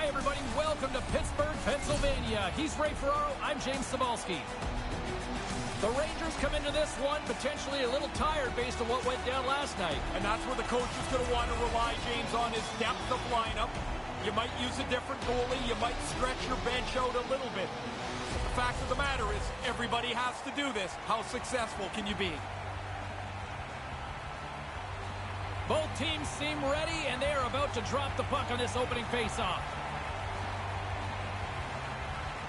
everybody. Welcome to Pittsburgh, Pennsylvania. He's Ray Ferraro. I'm James Cybulski. The Rangers come into this one potentially a little tired based on what went down last night. And that's where the coach is going to want to rely, James, on his depth of lineup. You might use a different goalie. You might stretch your bench out a little bit. But the fact of the matter is, everybody has to do this. How successful can you be? Both teams seem ready, and they are about to drop the puck on this opening faceoff.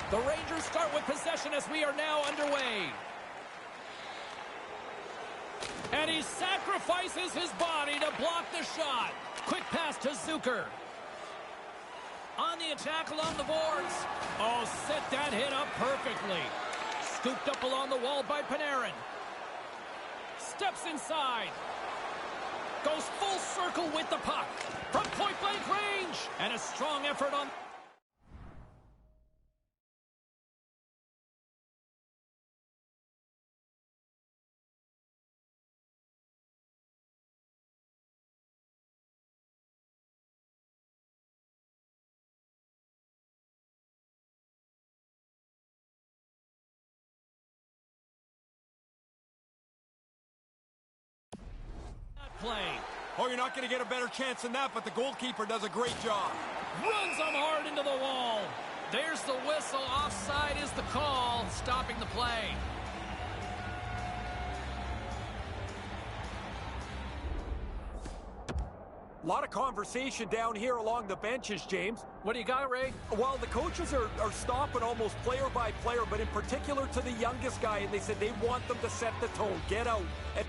The Rangers start with possession as we are now underway. And he sacrifices his body to block the shot. Quick pass to Zucker. On the attack along the boards. Oh, set that hit up perfectly. Scooped up along the wall by Panarin. Steps inside. Goes full circle with the puck. From point-blank range. And a strong effort on... play. Oh, you're not going to get a better chance than that, but the goalkeeper does a great job. Runs him hard into the wall. There's the whistle. Offside is the call, stopping the play. A lot of conversation down here along the benches, James. What do you got, Ray? Well, the coaches are stopping almost player by player, but in particular to the youngest guy, and they said they want them to set the tone, get out. And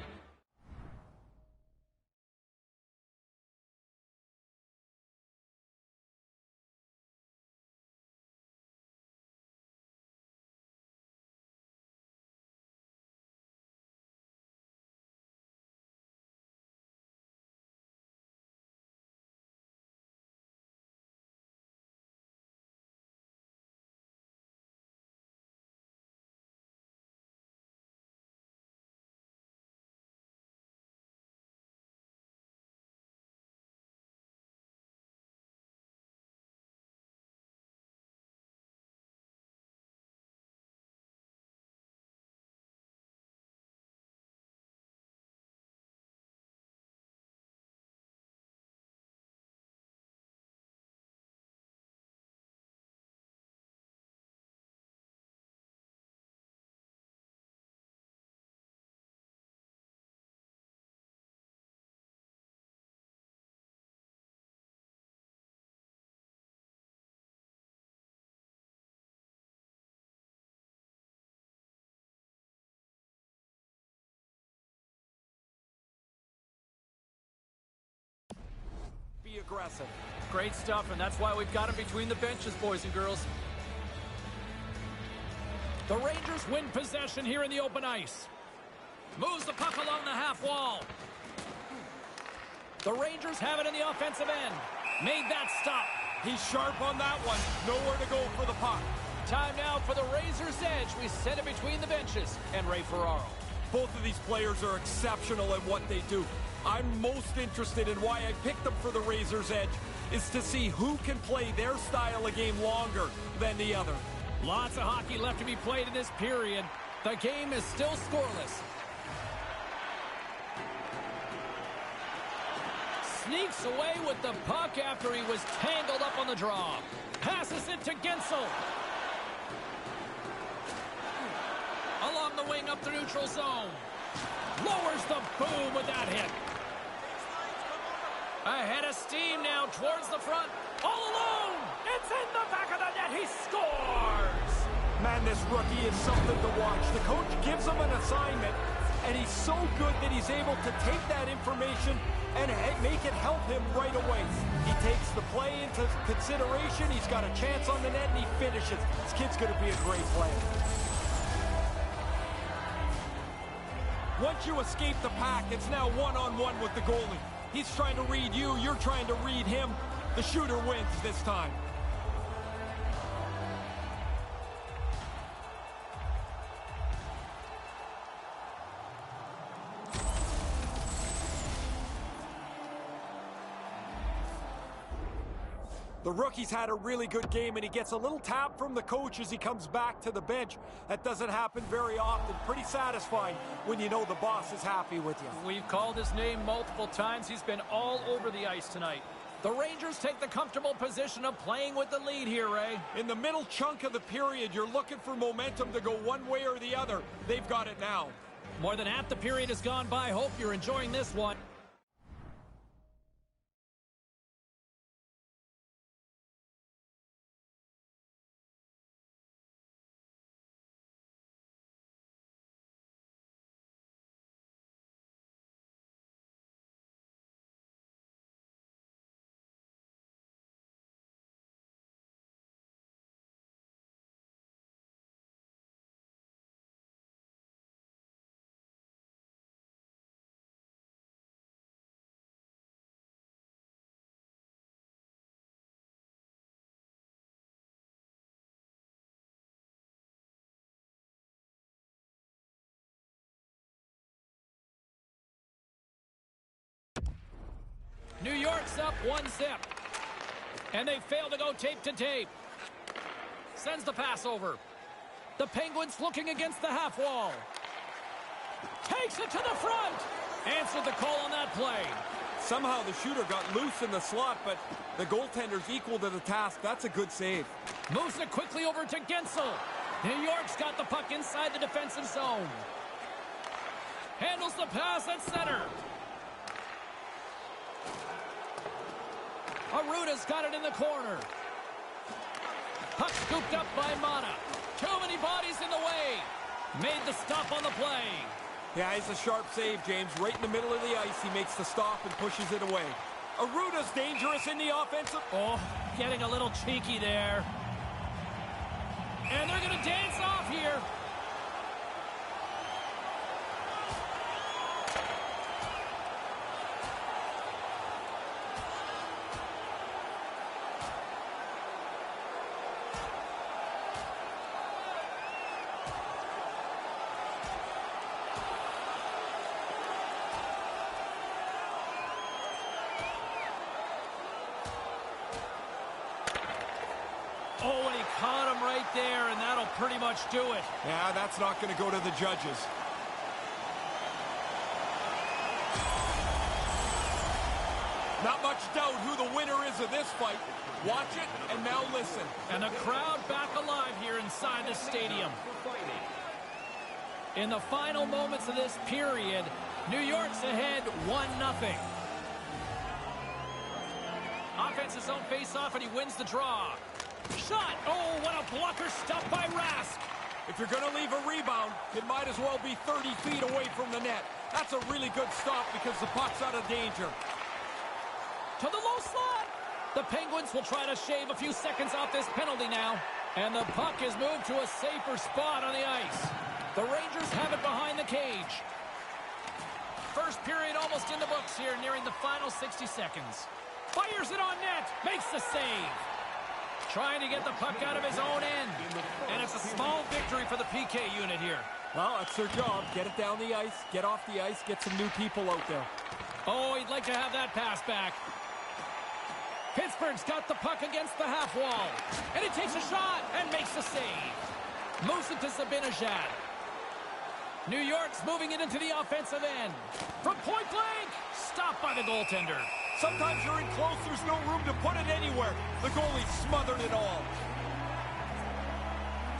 be aggressive. Great stuff, and that's why we've got him between the benches, boys and girls. The Rangers win possession here in the open ice. Moves the puck along the half wall. The Rangers have it in the offensive end. Made that stop. He's sharp on that one. Nowhere to go for the puck. Time now for the Razor's Edge. We send it between the benches. And Ray Ferraro. Both of these players are exceptional at what they do. I'm most interested in why I picked them for the Razor's Edge is to see who can play their style of game longer than the other. Lots of hockey left to be played in this period. The game is still scoreless. Sneaks away with the puck after he was tangled up on the draw. Passes it to Gensel. Along the wing up the neutral zone. Lowers the boom with that hit. Ahead of steam now towards the front. All alone. It's in the back of the net. He scores. Man, this rookie is something to watch. The coach gives him an assignment, and he's so good that he's able to take that information and make it help him right away. He takes the play into consideration. He's got a chance on the net, and he finishes. This kid's going to be a great player. Once you escape the pack, it's now one-on-one with the goalie. He's trying to read you. You're trying to read him. The shooter wins this time. The rookie's had a really good game, and he gets a little tap from the coach as he comes back to the bench. That doesn't happen very often. Pretty satisfying when you know the boss is happy with you. We've called his name multiple times. He's been all over the ice tonight. The Rangers take the comfortable position of playing with the lead here, Ray. In the middle chunk of the period, you're looking for momentum to go one way or the other. They've got it now. More than half the period has gone by. Hope you're enjoying this one. New York's up 1-0. And they fail to go tape to tape. Sends the pass over. The Penguins looking against the half wall. Takes it to the front. Answered the call on that play. Somehow the shooter got loose in the slot, but the goaltender's equal to the task. That's a good save. Moves it quickly over to Gensel. New York's got the puck inside the defensive zone. Handles the pass at center. Arruda's got it in the corner. Puck scooped up by Mata. Too many bodies in the way. Made the stop on the play. Yeah, it's a sharp save, James. Right in the middle of the ice, he makes the stop and pushes it away. Arruda's dangerous in the offensive. Oh, getting a little cheeky there. And they're going to dance off here. Oh, and he caught him right there, and that'll pretty much do it. Yeah, that's not going to go to the judges. Not much doubt who the winner is of this fight. Watch it, and now listen. And the crowd back alive here inside the stadium. In the final moments of this period, New York's ahead 1-0. Offense his own face-off, and he wins the draw. Shot! Oh, what a blocker stop by Rask. If you're going to leave a rebound, it might as well be 30 feet away from the net. That's a really good stop because the puck's out of danger. To the low slot. The Penguins will try to shave a few seconds off this penalty now. And the puck is moved to a safer spot on the ice. The Rangers have it behind the cage. First period almost in the books here, nearing the final 60 seconds. Fires it on net. Makes the save. Trying to get the puck out of his own end. And it's a small victory for the PK unit here. Well, that's their job. Get it down the ice, get off the ice, get some new people out there. Oh, he'd like to have that pass back. Pittsburgh's got the puck against the half wall. And he takes a shot and makes the save. Moves it to Zibanejad. New York's moving it into the offensive end. From point blank, stopped by the goaltender. Sometimes you're in close, there's no room to put it anywhere. The goalie smothered it all.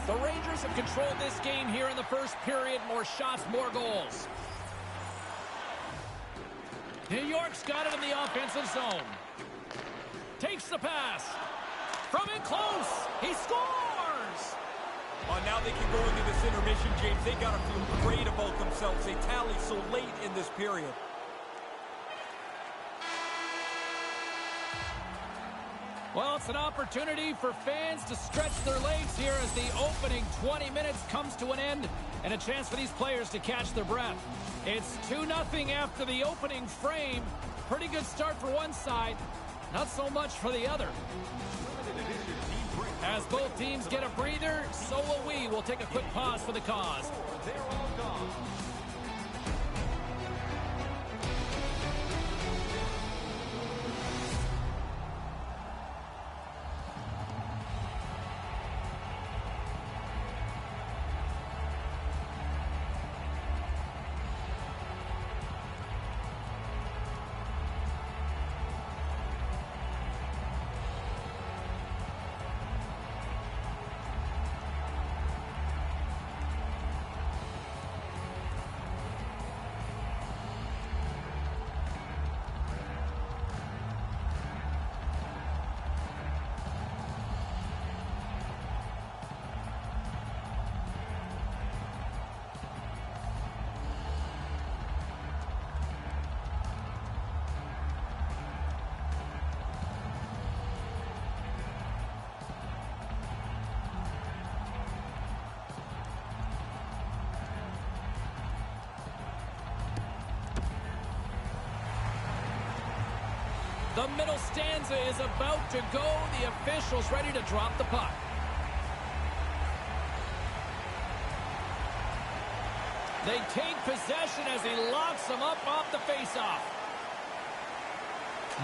The Rangers have controlled this game here in the first period. More shots, more goals. New York's got it in the offensive zone. Takes the pass. From in close, he scores! Now they can go into this intermission, James. They got to feel great about themselves. They tally so late in this period. Well, it's an opportunity for fans to stretch their legs here as the opening 20 minutes comes to an end, and a chance for these players to catch their breath. It's 2-0 after the opening frame. Pretty good start for one side, not so much for the other. As both teams get a breather, so will we. We'll take a quick pause for the cause. They're all gone. The middle stanza is about to go. The official's ready to drop the puck. They take possession as he locks them up off the faceoff.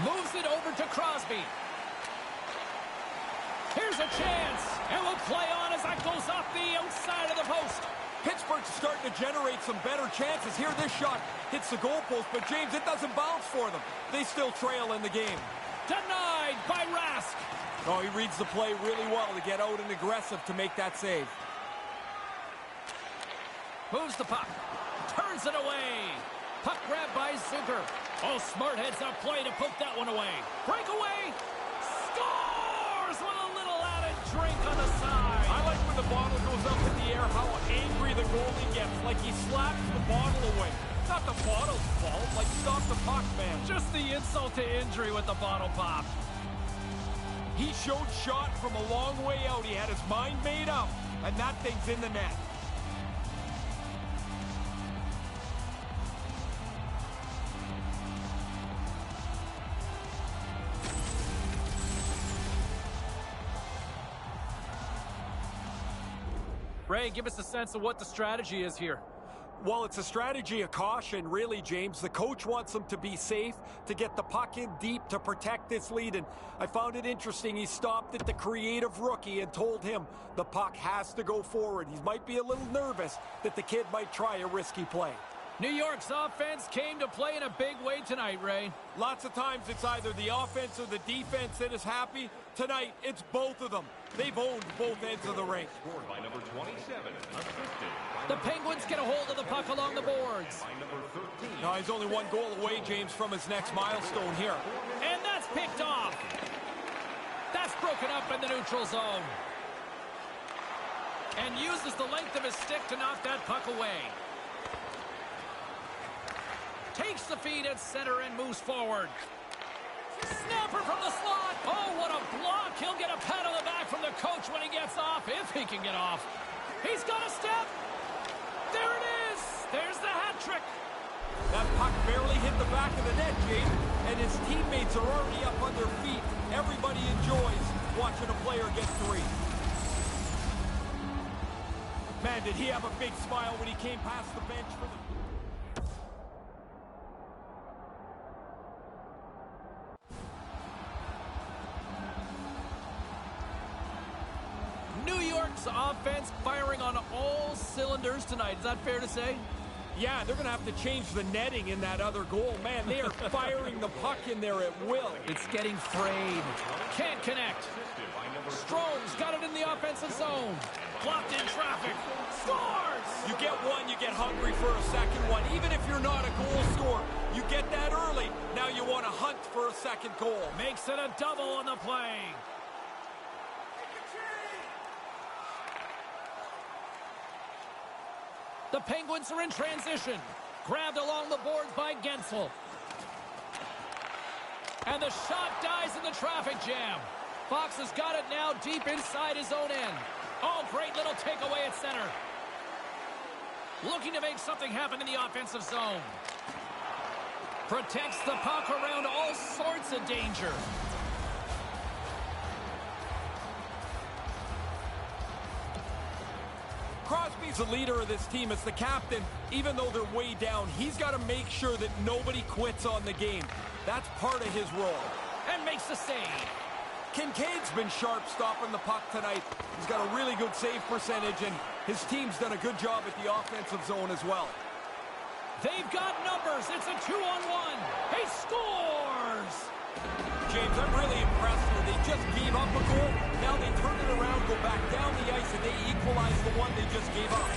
Moves it over to Crosby. Here's a chance. And will play on as that goes off the outside of the post. Pittsburgh's starting to generate some better chances. Here, this shot hits the goalpost, but James, it doesn't bounce for them. They still trail in the game. Denied by Rask. Oh, he reads the play really well to get out and aggressive to make that save. Moves the puck. Turns it away. Puck grabbed by Zucker. Oh, smart heads-up play to poke that one away. Breakaway. Scores with a little added drink on the side. I like when the bottle goes up in the air, how angry the goalie gets. Like he slaps the bottle away. Not the bottle's fault. Like, stop the puck, man. Just the insult to injury with the bottle pop. He showed shot from a long way out. He had his mind made up, and that thing's in the net. Ray, give us a sense of what the strategy is here. Well, it's a strategy of caution, really, James. The coach wants them to be safe, to get the puck in deep, to protect this lead. And I found it interesting. He stopped at the creative rookie and told him the puck has to go forward. He might be a little nervous that the kid might try a risky play. New York's offense came to play in a big way tonight, Ray. Lots of times it's either the offense or the defense that is happy. Tonight, it's both of them. They've owned both ends of the rink. Scored by number 27, assisted by The Penguins get a hold of the puck along the boards. number 13. Now, he's only one goal away, James, from his next milestone here. And that's picked off. That's broken up in the neutral zone. And uses the length of his stick to knock that puck away. Takes the feed at center and moves forward. Snapper from the slot. Oh, what a block. He'll get a pat on the back from the coach when he gets off, if he can get off. He's got a step. There it is. There's the hat trick. That puck barely hit the back of the net, James, and his teammates are already up on their feet. Everybody enjoys watching a player get three. Man, did he have a big smile when he came past the bench for the... New York's offense firing on all cylinders tonight. Is that fair to say? Yeah, they're going to have to change the netting in that other goal. Man, they are firing the puck in there at will. It's getting frayed. Can't connect. Strome's got it in the offensive zone. Blocked in traffic. Scores! You get one, you get hungry for a second one. Even if you're not a goal scorer, you get that early. Now you want to hunt for a second goal. Makes it a double on the play. The Penguins are in transition. Grabbed along the boards by Gensel. And the shot dies in the traffic jam. Fox has got it now deep inside his own end. Oh, great little takeaway at center. Looking to make something happen in the offensive zone. Protects the puck around all sorts of danger. Crosby's the leader of this team as the captain. Even though they're way down, he's got to make sure that nobody quits on the game. That's part of his role. And makes the save. Kincaid's been sharp stopping the puck tonight. He's got a really good save percentage, and his team's done a good job at the offensive zone as well. They've got numbers. It's a 2-on-1. He scores! James, I'm really impressed here. They just gave up a goal. Now they turn it around, go back down the ice, and they equalize the one they just gave up.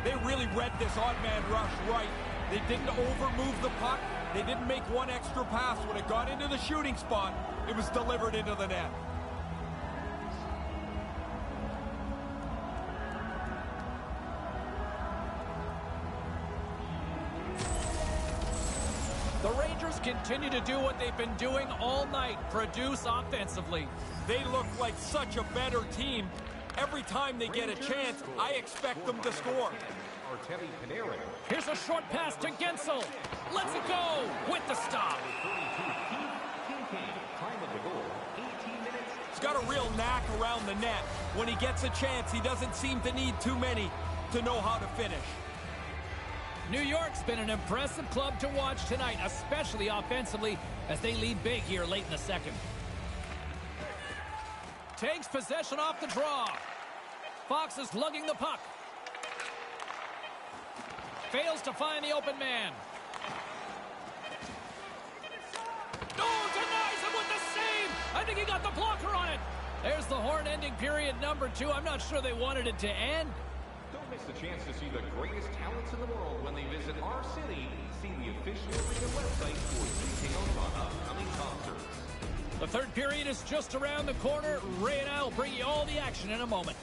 They really read this odd man rush right. They didn't over-move the puck. They didn't make one extra pass. When it got into the shooting spot, it was delivered into the net. The Rangers continue to do what they've been doing all night, produce offensively. They look like such a better team. Every time they get a chance, I expect them to score. Here's a short pass to Gensel. Let's it go with the stop. He's got a real knack around the net. When he gets a chance, he doesn't seem to need too many to know how to finish. New York's been an impressive club to watch tonight, especially offensively, as they lead big here late in the second. Takes possession off the draw. Fox is lugging the puck. Fails to find the open man. Oh, denies him with the save. I think he got the blocker on it. There's the horn ending period number 2. I'm not sure they wanted it to end. Don't miss the chance to see the greatest talents in the world when they visit our city. See the official arena website for details on upcoming concerts. The third period is just around the corner. Ray and I will bring you all the action in a moment.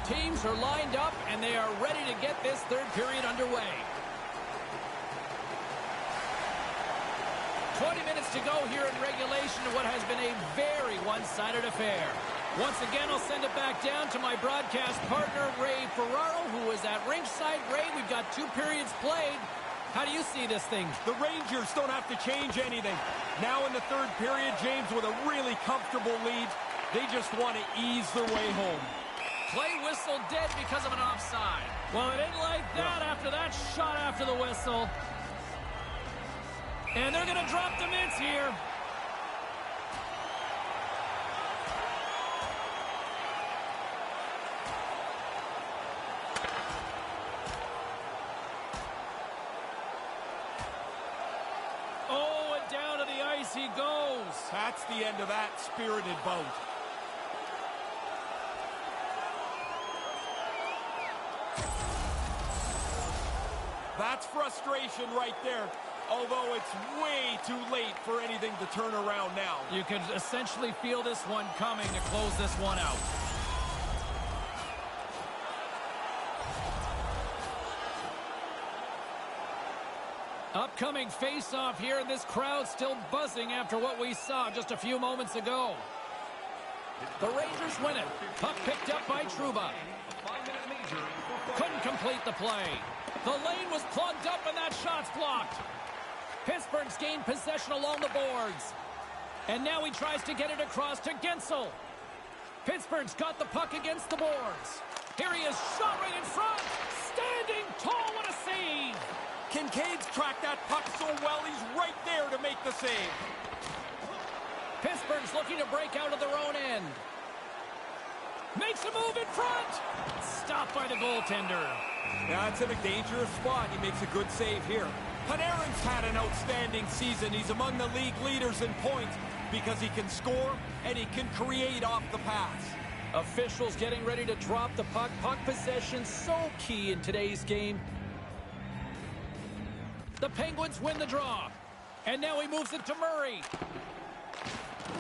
Teams are lined up, and they are ready to get this third period underway. 20 minutes to go here in regulation to what has been a very one-sided affair. Once again, I'll send it back down to my broadcast partner, Ray Ferraro, who is at ringside. Ray, we've got 2 periods played. How do you see this thing? The Rangers don't have to change anything. Now in the third period, James with a really comfortable lead. They just want to ease their way home. Play whistle dead because of an offside. Well, it ain't like that after that shot after the whistle. And they're going to drop the mitts here. Oh, and down to the ice he goes. That's the end of that spirited bout. That's frustration right there, although it's way too late for anything to turn around now. You could essentially feel this one coming to close this one out. Upcoming face-off here, and this crowd still buzzing after what we saw just a few moments ago. The Rangers win it. Puck picked up by Trouba. Couldn't complete the play. The lane was plugged up and that shot's blocked. Pittsburgh's gained possession along the boards. And now he tries to get it across to Gensel. Pittsburgh's got the puck against the boards. Here he is, shot right in front. Standing tall, what a save. Kincaid's tracked that puck so well, he's right there to make the save. Pittsburgh's looking to break out of their own end. Makes a move in front. Stopped by the goaltender. That's in a dangerous spot. He makes a good save here. Panarin's had an outstanding season. He's among the league leaders in points because he can score and he can create off the pass. Officials getting ready to drop the puck. Puck possession so key in today's game. The Penguins win the draw. And now he moves it to Murray.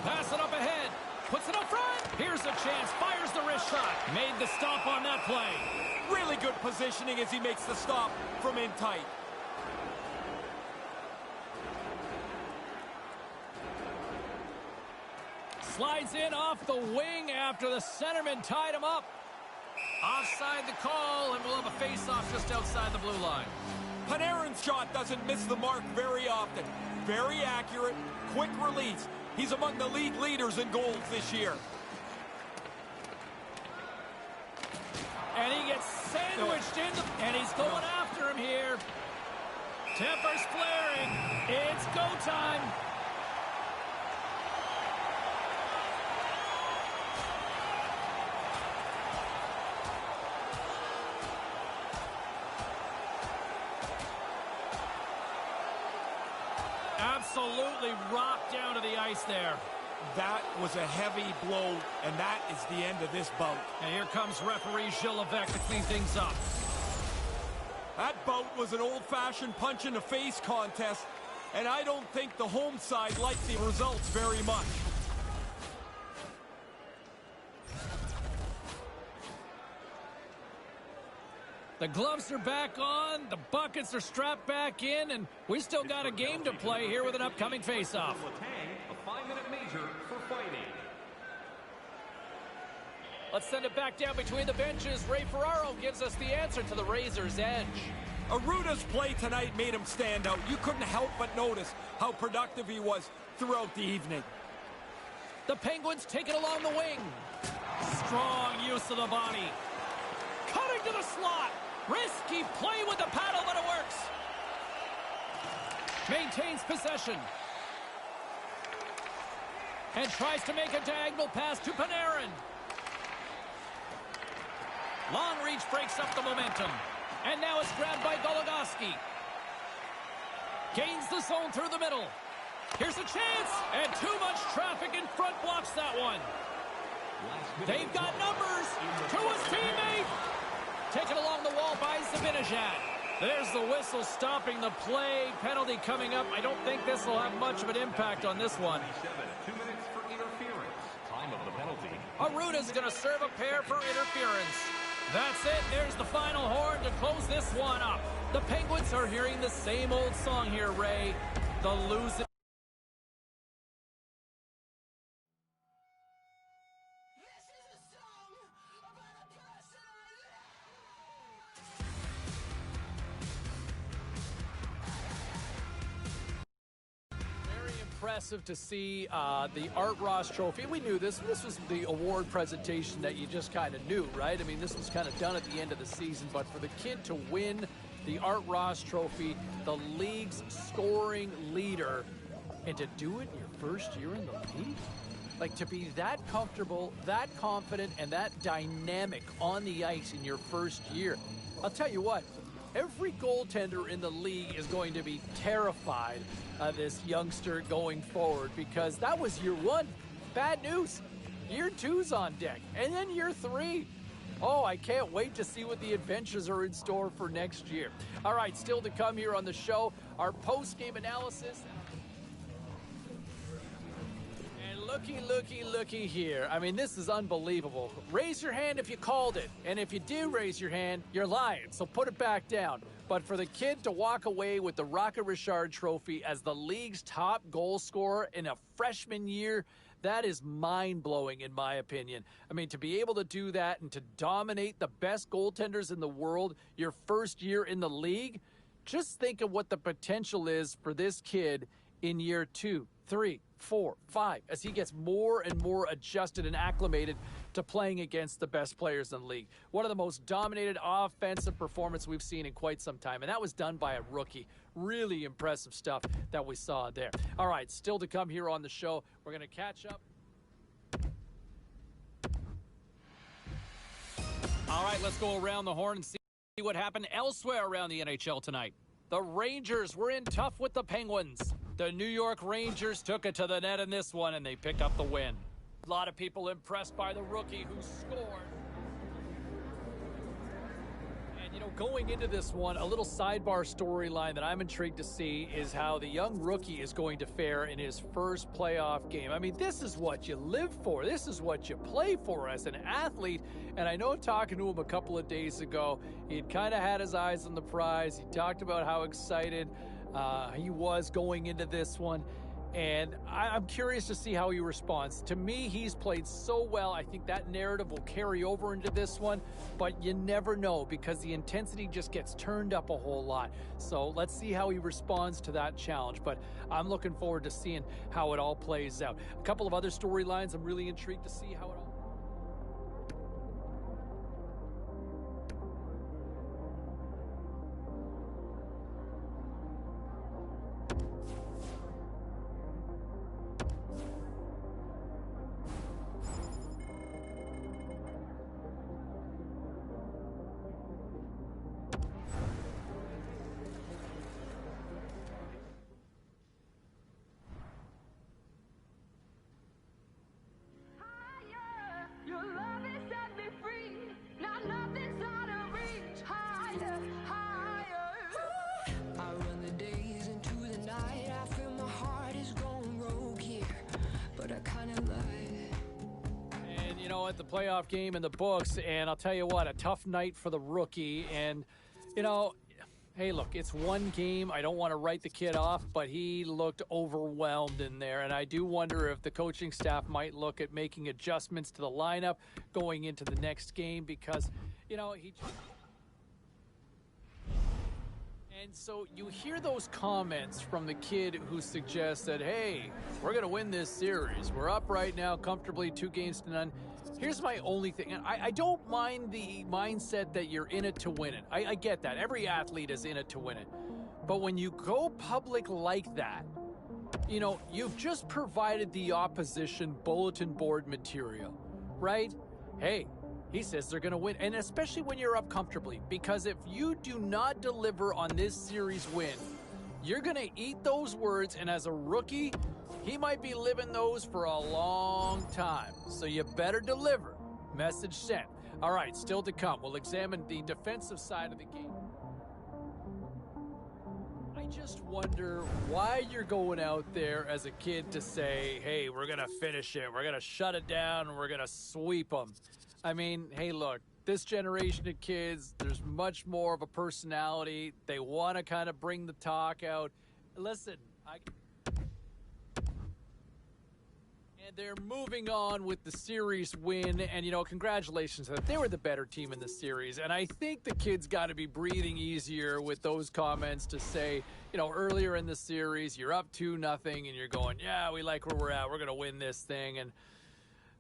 Pass it up ahead. Puts it up front. Here's a chance. Fires the wrist shot. Made the stop on that play. Really good positioning as he makes the stop from in tight. Slides in off the wing after the centerman tied him up. Offside the call, and we'll have a face-off just outside the blue line. Panarin's shot doesn't miss the mark very often. Very accurate, quick release. He's among the league leaders in goals this year. And he gets sandwiched in, and he's going after him here. Tempers flaring. It's go time. Absolutely rocked down to the ice there. That was a heavy blow, and that is the end of this bout. And here comes referee Gilles Levesque to clean things up. That bout was an old-fashioned punch-in-the-face contest, and I don't think the home side liked the results very much. The gloves are back on, the buckets are strapped back in, and we still got a game to play here with an upcoming face-off. A 5-minute major for fighting. Let's send it back down between the benches. Ray Ferraro gives us the answer to the Razor's edge. Arruda's play tonight made him stand out. You couldn't help but notice how productive he was throughout the evening. The Penguins take it along the wing. Strong use of the body. Cutting to the slot. Risky play with the paddle, but it works. Maintains possession. And tries to make a diagonal pass to Panarin. Long reach breaks up the momentum. And now it's grabbed by Goligoski. Gains the zone through the middle. Here's a chance. And too much traffic in front blocks that one. They've got numbers. To his teammate. Taken along the wall by Zibanejad. There's the whistle stopping the play. Penalty coming up. I don't think this will have much of an impact on this one. 2 minutes for interference. Time of the penalty. Arruda's going to serve a pair for interference. That's it. There's the final horn to close this one up. The Penguins are hearing the same old song here, Ray. The losing. impressive to see the Art Ross Trophy. We knew this. This was the award presentation that you just kind of knew, right? I mean, this was kind of done at the end of the season. But for the kid to win the Art Ross Trophy, the league's scoring leader, and to do it in your first year in the league? Like, to be that comfortable, that confident, and that dynamic on the ice in your first year. I'll tell you what, every goaltender in the league is going to be terrified of this youngster going forward, because that was year one. Bad news. Year two's on deck. And then year three. Oh, I can't wait to see what the adventures are in store for next year. All right, still to come here on the show, our post-game analysis. Looky here. I mean, this is unbelievable. Raise your hand if you called it. And if you do raise your hand, you're lying. So put it back down. But for the kid to walk away with the Rocket Richard Trophy as the league's top goal scorer in a freshman year, that is mind-blowing in my opinion. I mean, to be able to do that and to dominate the best goaltenders in the world your first year in the league, just think of what the potential is for this kid in year 2, 3, 4, 5, as he gets more and more adjusted and acclimated to playing against the best players in the league. One of the most dominated offensive performances we've seen in quite some time, and that was done by a rookie. Really impressive stuff that we saw there. All right, still to come here on the show. We're going to catch up. All right, let's go around the horn and see what happened elsewhere around the NHL tonight. The Rangers were in tough with the Penguins. The New York Rangers took it to the net in this one, and they pick up the win. A lot of people impressed by the rookie who scored. And, you know, going into this one, a little sidebar storyline that I'm intrigued to see is how the young rookie is going to fare in his first playoff game. I mean, this is what you live for. This is what you play for as an athlete. And I know talking to him a couple of days ago, he'd kind of had his eyes on the prize. He talked about how excited he was going into this one, and I'm curious to see how he responds. To me, he's played so well. I think that narrative will carry over into this one, but you never know because the intensity just gets turned up a whole lot. So let's see how he responds to that challenge, but I'm looking forward to seeing how it all plays out. A couple of other storylines I'm really intrigued to see how it all... The playoff game in the books, and I'll tell you what, a tough night for the rookie. And, you know, hey, look, it's one game. I don't want to write the kid off, but he looked overwhelmed in there. And I do wonder if the coaching staff might look at making adjustments to the lineup going into the next game because, you know, he just... And so you hear those comments from the kid who suggests that, hey, we're going to win this series. We're up right now comfortably 2-0. Here's my only thing. And I don't mind the mindset that you're in it to win it. I get that. Every athlete is in it to win it. But when you go public like that, you know, you've just provided the opposition bulletin board material, right? Hey, he says they're going to win. And especially when you're up comfortably. Because if you do not deliver on this series win, you're going to eat those words. And as a rookie, he might be living those for a long time. So you better deliver. Message sent. All right, still to come. We'll examine the defensive side of the game. I just wonder why you're going out there as a kid to say, hey, we're going to finish it. We're going to shut it down. And we're going to sweep them. I mean, hey, look, this generation of kids, there's much more of a personality. They want to kind of bring the talk out. Listen, They're moving on with the series win, and, congratulations. They were the better team in the series, and I think the kids got to be breathing easier with those comments to say, earlier in the series, you're up 2-0, and you're going, yeah, we like where we're at. We're going to win this thing, and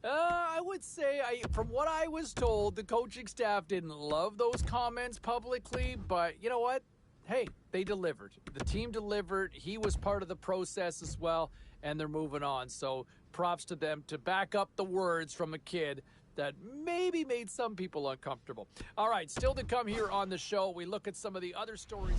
I would say, from what I was told, the coaching staff didn't love those comments publicly, but you know what? Hey, they delivered. The team delivered. He was part of the process as well, and they're moving on. So props to them to back up the words from a kid that maybe made some people uncomfortable. All right, still to come here on the show, we look at some of the other stories.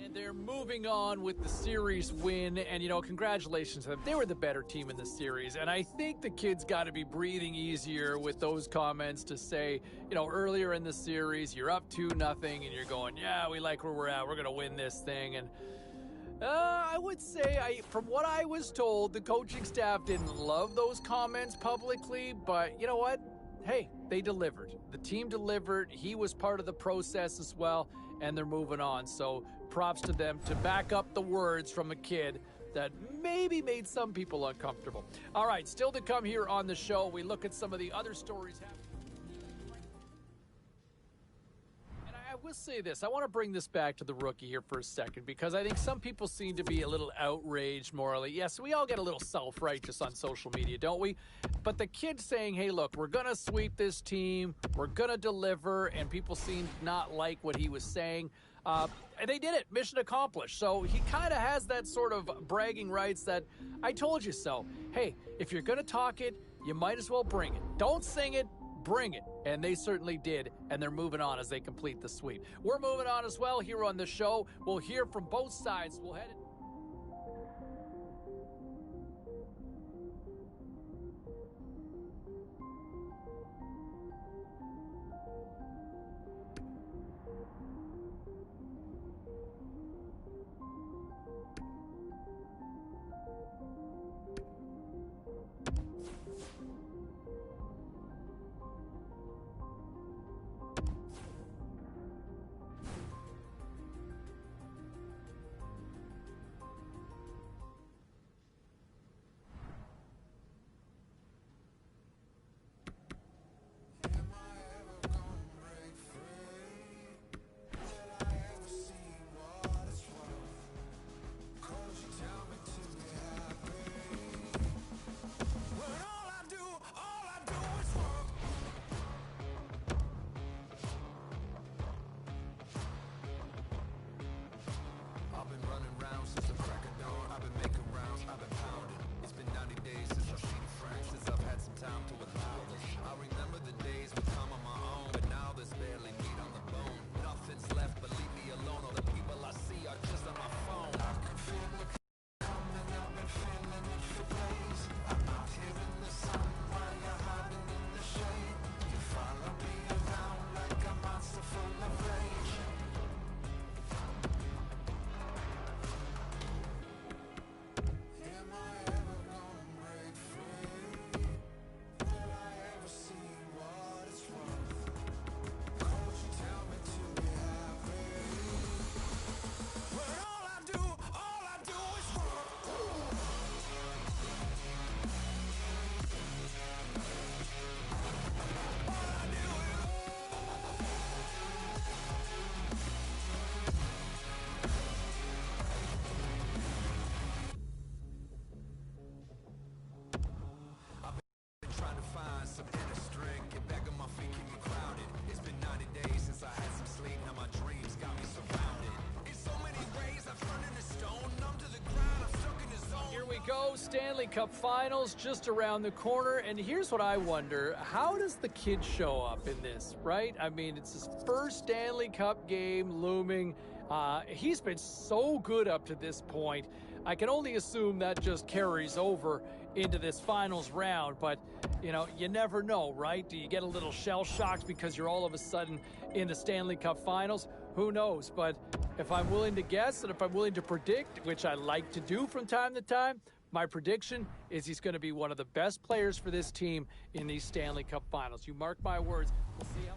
And they're moving on with the series win, and, congratulations. They were the better team in the series, and I think the kids got to be breathing easier with those comments to say, earlier in the series, you're up 2-0, and you're going, yeah, we like where we're at. We're going to win this thing, and I would say, from what I was told, the coaching staff didn't love those comments publicly, but you know what? Hey, they delivered. The team delivered. He was part of the process as well, and they're moving on. So props to them to back up the words from a kid that maybe made some people uncomfortable. All right, still to come here on the show, we look at some of the other stories happening. I will say this. I want to bring this back to the rookie here for a second because I think some people seem to be a little outraged morally. Yes, we all get a little self-righteous on social media, don't we? But the kid saying, hey, look, we're going to sweep this team, we're going to deliver, and people seem not like what he was saying. And they did it. Mission accomplished. So he kind of has that sort of bragging rights that I told you so. Hey, if you're going to talk it, you might as well bring it. Don't sing it. Bring it. And they certainly did, and they're moving on as they complete the sweep. We're moving on as well here on the show. We'll hear from both sides. We'll head it. Stanley Cup Finals just around the corner, and here's what I wonder. How does the kid show up in this, right? I mean, it's his first Stanley Cup game looming. He's been so good up to this point. I can only assume that just carries over into this finals round, but, you never know, right? Do you get a little shell-shocked because you're all of a sudden in the Stanley Cup Finals? Who knows? But if I'm willing to guess and if I'm willing to predict, which I like to do from time to time, my prediction is he's going to be one of the best players for this team in these Stanley Cup Finals. You mark my words. We'll see how.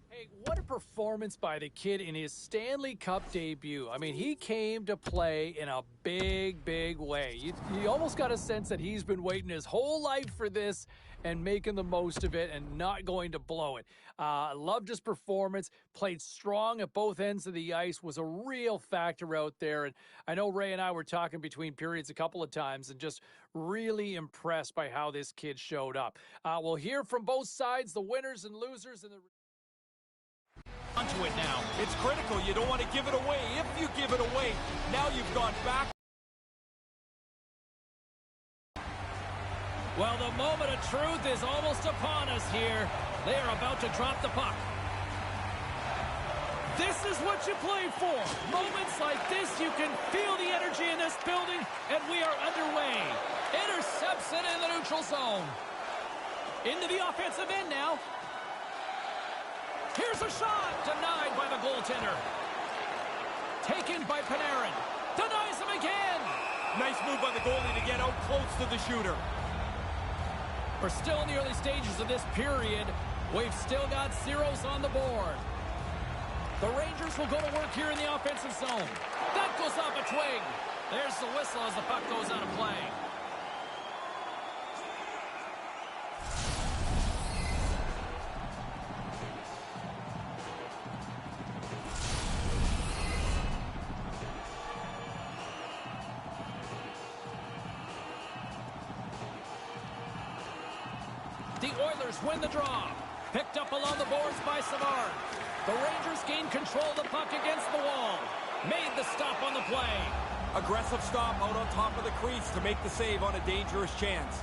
Hey, What a performance by the kid in his Stanley Cup debut. I mean, he came to play in a big, big way. You almost got a sense that he's been waiting his whole life for this and making the most of it and not going to blow it. Loved his performance, played strong at both ends of the ice, was a real factor out there. And I know Ray and I were talking between periods a couple of times and just really impressed by how this kid showed up. We'll hear from both sides, the winners and losers in the... Onto it now. It's critical. You don't want to give it away. If you give it away, now you've gone back. Well, the moment of truth is almost upon us here. They are about to drop the puck. This is what you play for. Moments like this, you can feel the energy in this building, and we are underway. Intercepts it in the neutral zone. Into the offensive end now. Here's a shot, denied by the goaltender. Taken by Panarin. Denies him again. Nice move by the goalie to get out close to the shooter. We're still in the early stages of this period. We've still got zeros on the board. The Rangers will go to work here in the offensive zone. That goes off a twig. There's the whistle as the puck goes out of play. The Oilers win the draw. Picked up along the boards by Savard. The Rangers gain control of the puck against the wall. Made the stop on the play. Aggressive stop out on top of the crease to make the save on a dangerous chance.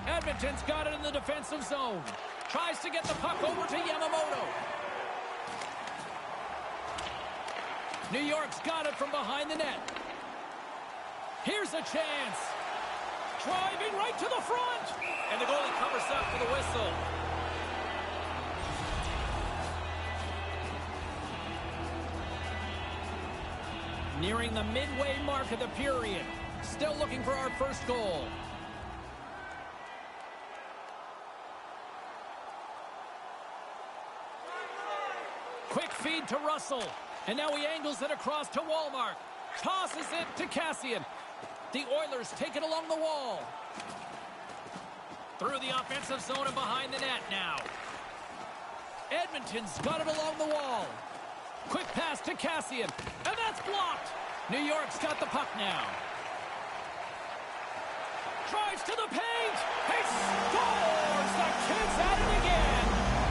Edmonton's got it in the defensive zone. Tries to get the puck over to Yamamoto. New York's got it from behind the net. Here's a chance. Driving right to the front. And the goalie covers up for the whistle. Nearing the midway mark of the period. Still looking for our first goal. Quick feed to Russell. And now he angles it across to Walmart. Tosses it to Cassian. The Oilers take it along the wall. Through the offensive zone and behind the net now. Edmonton's got it along the wall. Quick pass to Cassian. And that's blocked. New York's got the puck now. Drives to the paint. He scores! The kid's at it again.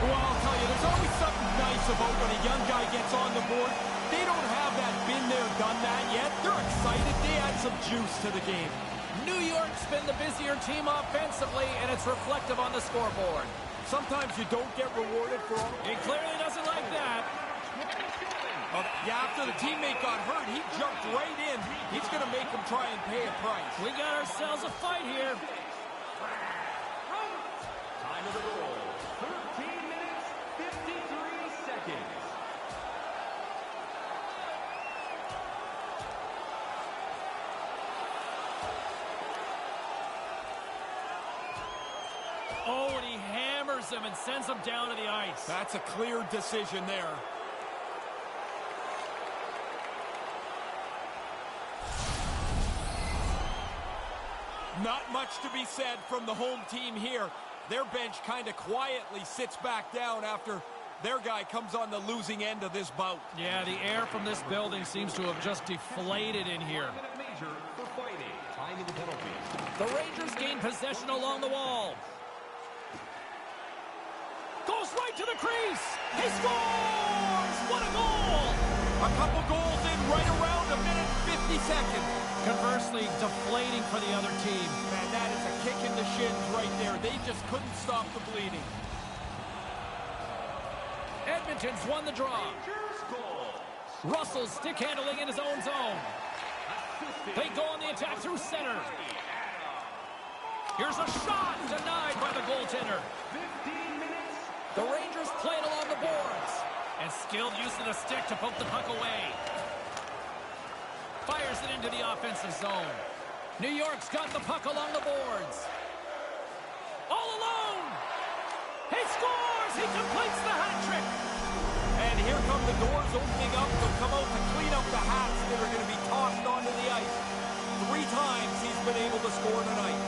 Well, I'll tell you, there's always something nice about when a young guy gets on the board. They don't have that been there, done that yet. They're excited. They add some juice to the game. New York's been the busier team offensively, and it's reflective on the scoreboard. Sometimes you don't get rewarded for all... He clearly doesn't like that. Yeah, after the teammate got hurt, he jumped right in. He's going to make him try and pay a price. We got ourselves a fight here. Time of the goal, 13 minutes, 53 seconds. Oh, and he hammers him and sends him down to the ice. That's a clear decision there. Not much to be said from the home team here. Their bench kind of quietly sits back down after their guy comes on the losing end of this bout. Yeah, the air from this building seems to have just deflated in here. Major for fighting. Time of the penalty. The Rangers gain possession along the wall. Goes right to the crease. He scores! What a goal! A couple goals in right around a minute and 50 seconds. Conversely, deflating for the other team. Man, that is a kick in the shins right there. They just couldn't stop the bleeding. Edmonton's won the draw. Russell's stick handling in his own zone. They go on the attack through center. Here's a shot denied by the goaltender. The Rangers play it along the boards. And skilled use of the stick to poke the puck away. Fires it into the offensive zone. New York's got the puck along the boards. All alone. He scores. He completes the hat trick. And here come the doors opening up. They'll come out to clean up the hats that are going to be tossed onto the ice. 3 times he's been able to score tonight.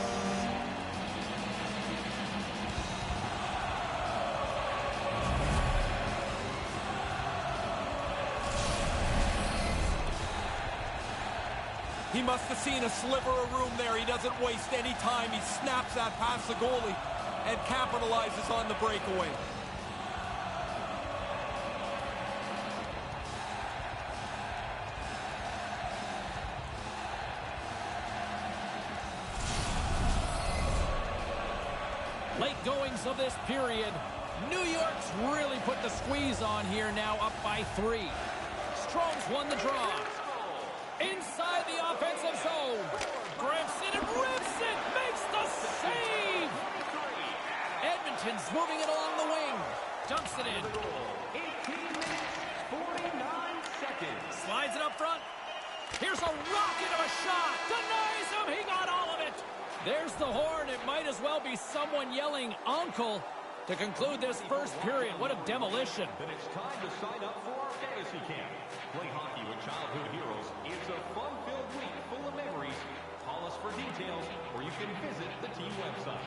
He must have seen a sliver of room there. He doesn't waste any time. He snaps that past the goalie and capitalizes on the breakaway. Late goings of this period. New York's really put the squeeze on here, now up by 3. Strom's won the draw. Inside the offensive zone. Grips it and rips it. Makes the save. Edmonton's moving it along the wing. Dumps it in. 18 minutes, 49 seconds. Slides it up front. Here's a rocket of a shot. Denies him. He got all of it. There's the horn. It might as well be someone yelling "Uncle" to conclude this first period. What a demolition. Then it's time to sign up for our fantasy camp. Play hockey with childhood heroes. It's a fun-filled week full of memories. Call us for details, or you can visit the team website.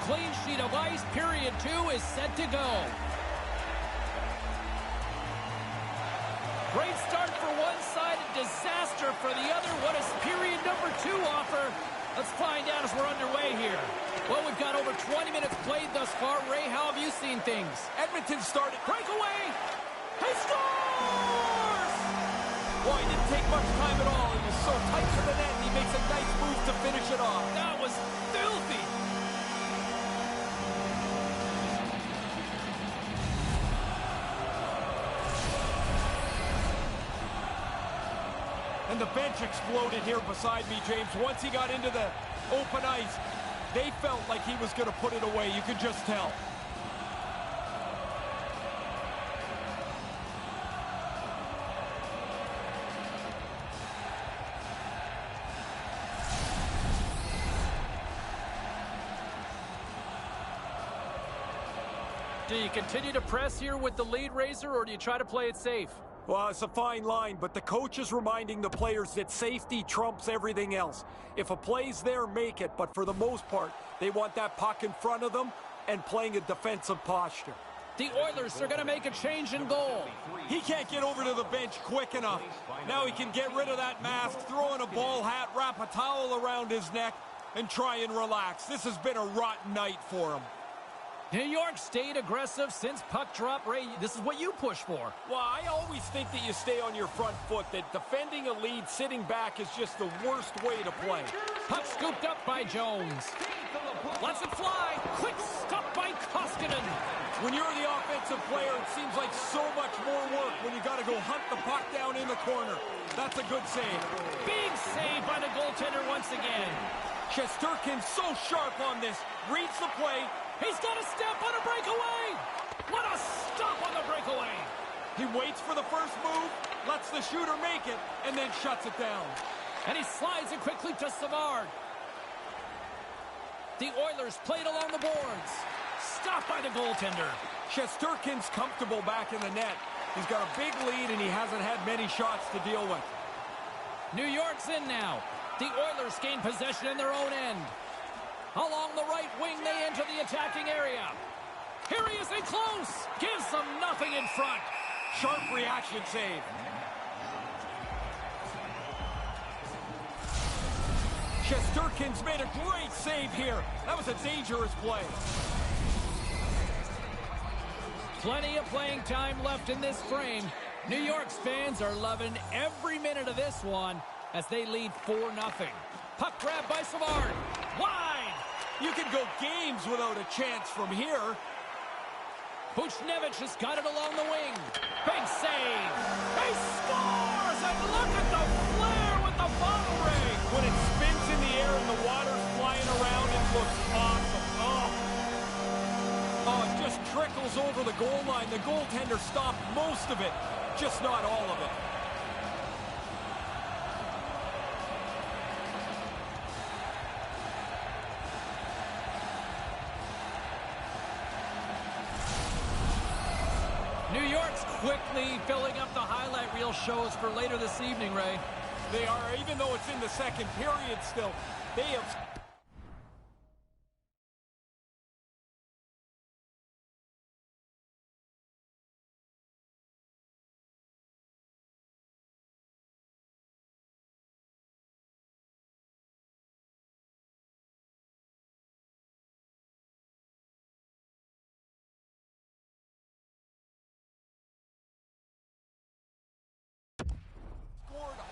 Clean sheet of ice. Period 2 is set to go. Great start for one side and disaster for the other. What does period number 2 offer? Let's find out as we're underway here. Well, we've got over 20 minutes played thus far. Ray, how have you seen things? Edmonton started. Breakaway! He scores! Boy, it didn't take much time at all. He was so tight to the net, and he makes a nice move to finish it off. That was filthy. And the bench exploded here beside me, James. Once he got into the open ice, they felt like he was going to put it away. You could just tell. Do you continue to press here with the lead, Razor, or do you try to play it safe? Well, it's a fine line, but the coach is reminding the players that safety trumps everything else. If a play's there, make it, but for the most part, they want that puck in front of them and playing a defensive posture. The Oilers are going to make a change in goal. He can't get over to the bench quick enough. Now he can get rid of that mask, throw in a ball hat, wrap a towel around his neck, and try and relax. This has been a rotten night for him. New York stayed aggressive since puck drop. Ray, this is what you push for. Well, I always think that you stay on your front foot, that defending a lead sitting back is just the worst way to play. Puck scooped up by Jones. Lets it fly. Quick stop by Koskinen. When you're the offensive player, it seems like so much more work when you got to go hunt the puck down in the corner. That's a good save. Big save by the goaltender once again. Shesterkin's so sharp on this. Reads the play. He's got a step on a breakaway. What a stop on the breakaway. He waits for the first move, lets the shooter make it, and then shuts it down. And he slides it quickly to Savard. The Oilers played along the boards. Stopped by the goaltender. Shesterkin's comfortable back in the net. He's got a big lead, and he hasn't had many shots to deal with. New York's in now. The Oilers gain possession in their own end. Along the right wing, they enter the attacking area. Here he is in close. Gives them nothing in front. Sharp reaction save. Shesterkin's made a great save here. That was a dangerous play. Plenty of playing time left in this frame. New York's fans are loving every minute of this one as they lead 4-0. Puck grab by Savard. Wide. You can go games without a chance from here. Buchnevich has got it along the wing. Big save. He scores! And look at the flare with the bottle ring. When it spins in the air and the water's flying around, it looks awesome. Oh, it just trickles over the goal line. The goaltender stopped most of it, just not all of it. New York's quickly filling up the highlight reel shows for later this evening, Ray. They are, even though it's in the second period still, they have...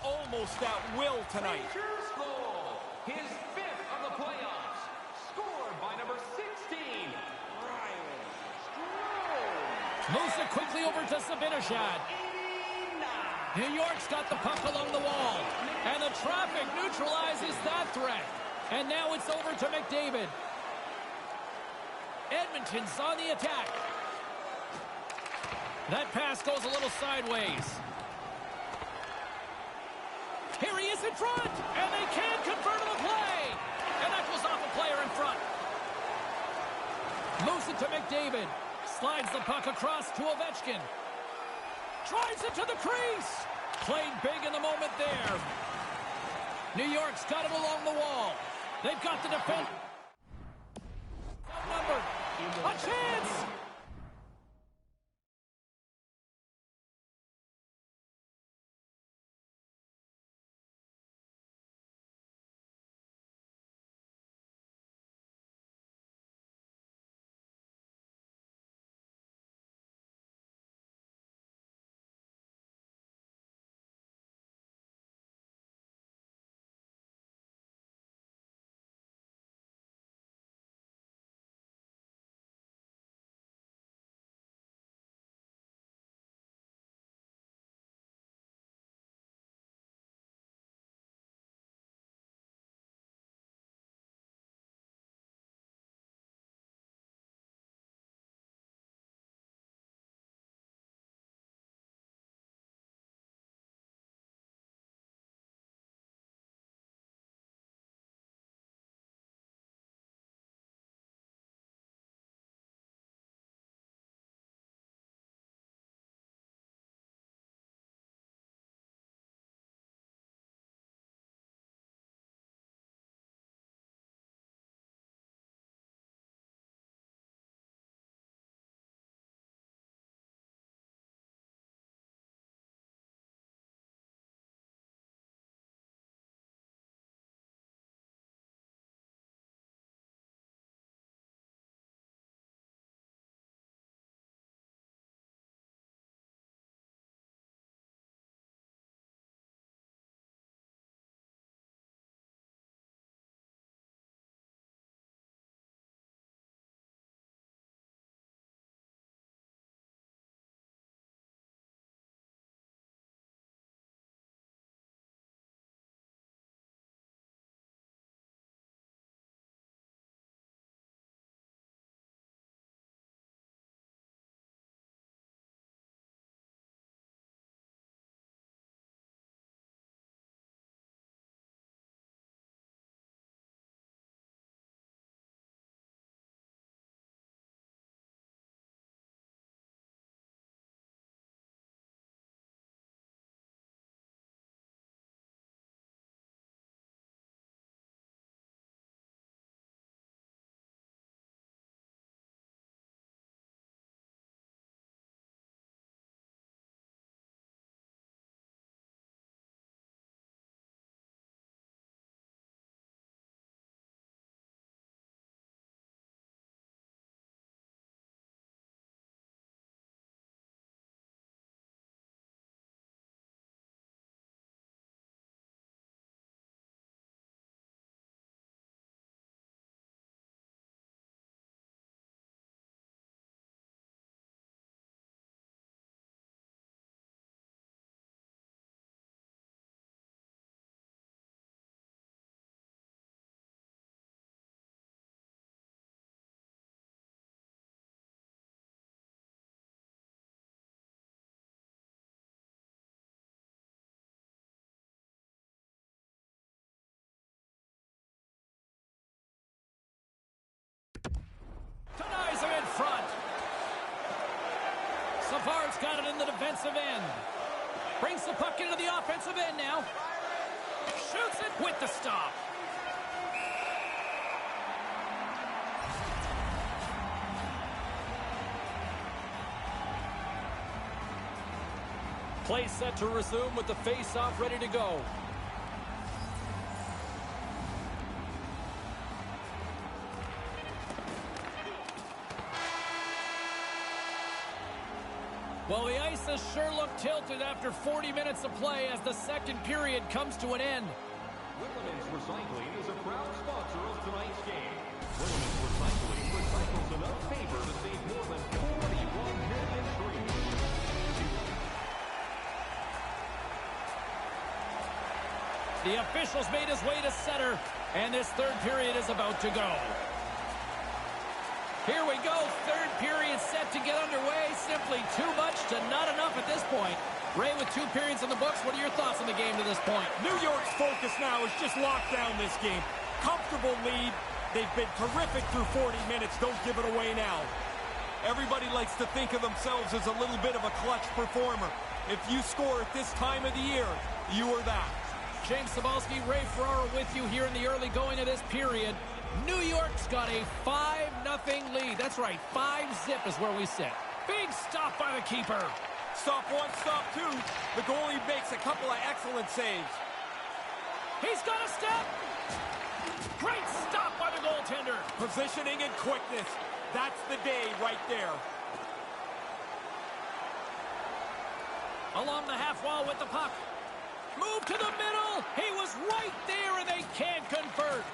almost at will tonight. Rangers goal, his 5th of the playoffs, scored by number 16, Ryan Strome. Moves it quickly over to Zibanejad. New York's got the puck along the wall, and the traffic neutralizes that threat. And now it's over to McDavid. Edmonton's on the attack. That pass goes a little sideways. Here he is in front, and they can't convert on the play. And that goes off a player in front. Moves it to McDavid. Slides the puck across to Ovechkin. Drives it to the crease. Played big in the moment there. New York's got it along the wall. They've got the defense. A chance! Denies him in front. Savard's got it in the defensive end. Brings the puck into the offensive end now. Shoots it with the stop. Play set to resume with the face-off ready to go. Well, the ice has sure looked tilted after 40 minutes of play as the second period comes to an end. Willemins Recycling is a proud sponsor of tonight's game. Willemins Recycling recycles enough paper to save more than 41 million trees. The officials made his way to center, and this third period is about to go. Here we go, third period set to get underway. Simply too much to not enough at this point. Ray, with 2 periods in the books, what are your thoughts on the game to this point? New York's focus now is just lock down this game. Comfortable lead. They've been terrific through 40 minutes. Don't give it away now. Everybody likes to think of themselves as a little bit of a clutch performer. If you score at this time of the year, you are that. James Cybulski, Ray Ferraro with you here in the early going of this period. New York's got a 5-0 lead. That's right, 5-zip is where we sit. Big stop by the keeper. Stop one, stop two. The goalie makes a couple of excellent saves. He's got a step. Great stop by the goaltender. Positioning and quickness. That's the day right there. Along the half wall with the puck. Move to the middle. He was right there, and they can't convert.